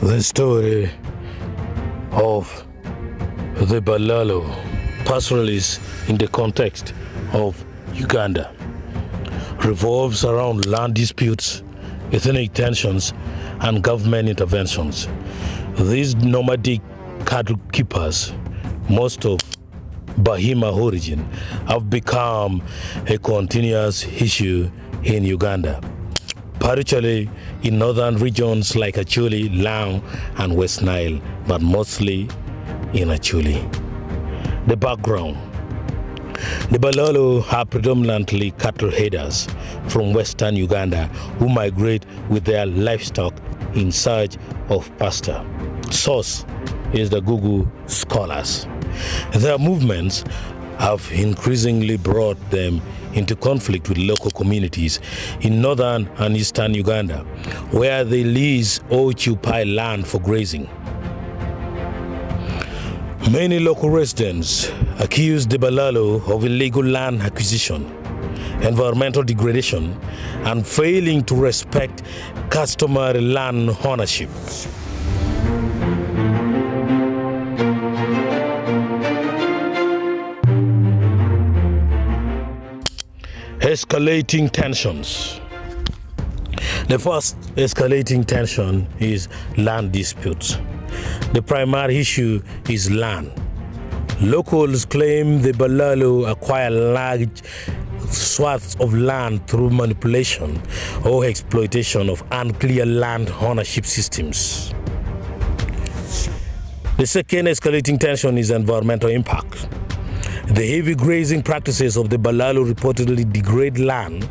The story of the Balaalo pastoralists in the context of Uganda revolves around land disputes, ethnic tensions, and government interventions. These nomadic cattle keepers, most of Bahima origin, have become a continuous issue in Uganda, particularly in northern regions like Acholi, Lao, and West Nile, but mostly in Acholi. The background. The Balaalo are predominantly cattle headers from western Uganda who migrate with their livestock in search of pasture. Source is the Google scholars. Their movements have increasingly brought them into conflict with local communities in northern and eastern Uganda, where they lease or occupy land for grazing. Many local residents accuse the Balaalo of illegal land acquisition, environmental degradation, and failing to respect customary land ownership. Escalating tensions. The first escalating tension is land disputes. The primary issue is land. Locals claim the Balaalo acquire large swaths of land through manipulation or exploitation of unclear land ownership systems. The second escalating tension is environmental impact. The heavy grazing practices of the Balaalo reportedly degrade land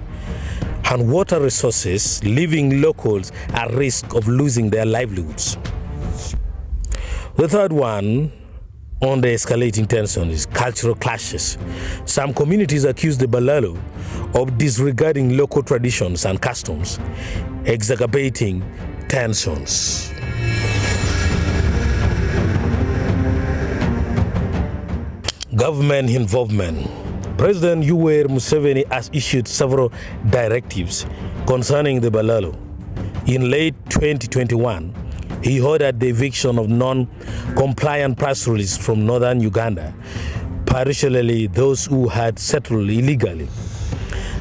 and water resources, leaving locals at risk of losing their livelihoods. The third one on the escalating tension is cultural clashes. Some communities accuse the Balaalo of disregarding local traditions and customs, exacerbating tensions. Government involvement. President Yoweri Museveni has issued several directives concerning the Balaalo. In late 2021, he ordered the eviction of non-compliant pastoralists from northern Uganda, particularly those who had settled illegally.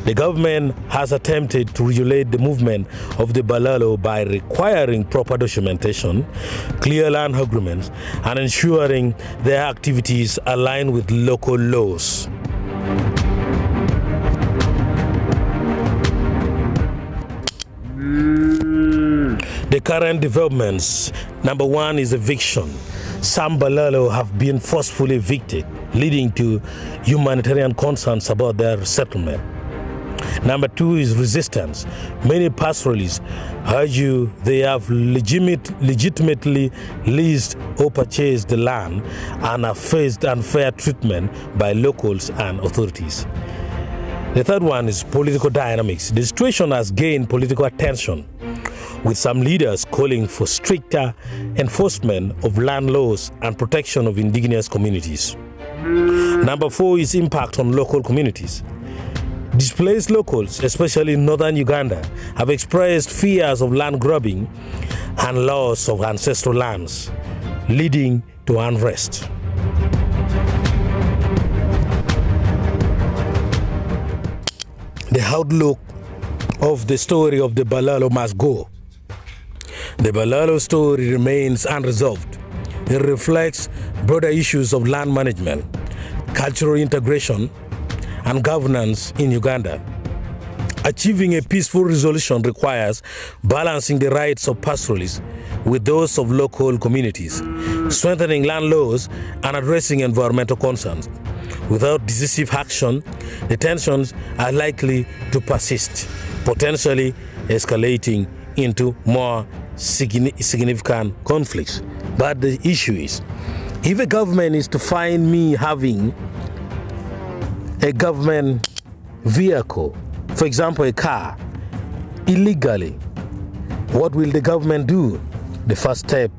The government has attempted to regulate the movement of the Balaalo by requiring proper documentation, clear land agreements, and ensuring their activities align with local laws. The current developments. Number one is eviction. Some Balaalo have been forcefully evicted, leading to humanitarian concerns about their settlement. Number two is resistance. Many pastoralists argue they have legitimately leased or purchased the land and have faced unfair treatment by locals and authorities. The third one is political dynamics. The situation has gained political attention, with some leaders calling for stricter enforcement of land laws and protection of indigenous communities. Number four is impact on local communities. Displaced locals, especially in northern Uganda, have expressed fears of land grabbing and loss of ancestral lands, leading to unrest. The outlook of the story of the Balaalo must go. The Balaalo story remains unresolved. It reflects broader issues of land management, cultural integration, and governance in Uganda. Achieving a peaceful resolution requires balancing the rights of pastoralists with those of local communities, strengthening land laws, and addressing environmental concerns. Without decisive action, the tensions are likely to persist, potentially escalating into more significant conflicts. But the issue is, if a government is to find me having a government vehicle, for example a car, illegally, what will the government do? The first step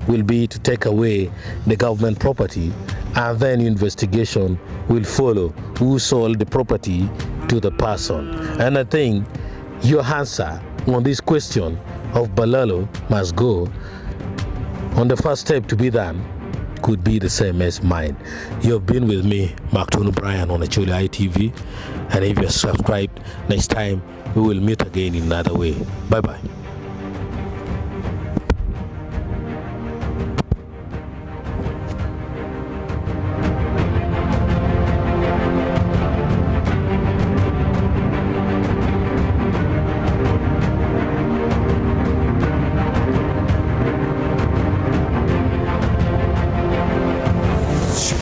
will be to take away the government property, and then investigation will follow who sold the property to the person. And I think your answer on this question of Balaalo must go on the first step to be done could be the same as mine. You have been with me, Mark Tony Bryan, on Acholi ITV, and if you're subscribed, next time we will meet again in another way. Bye bye.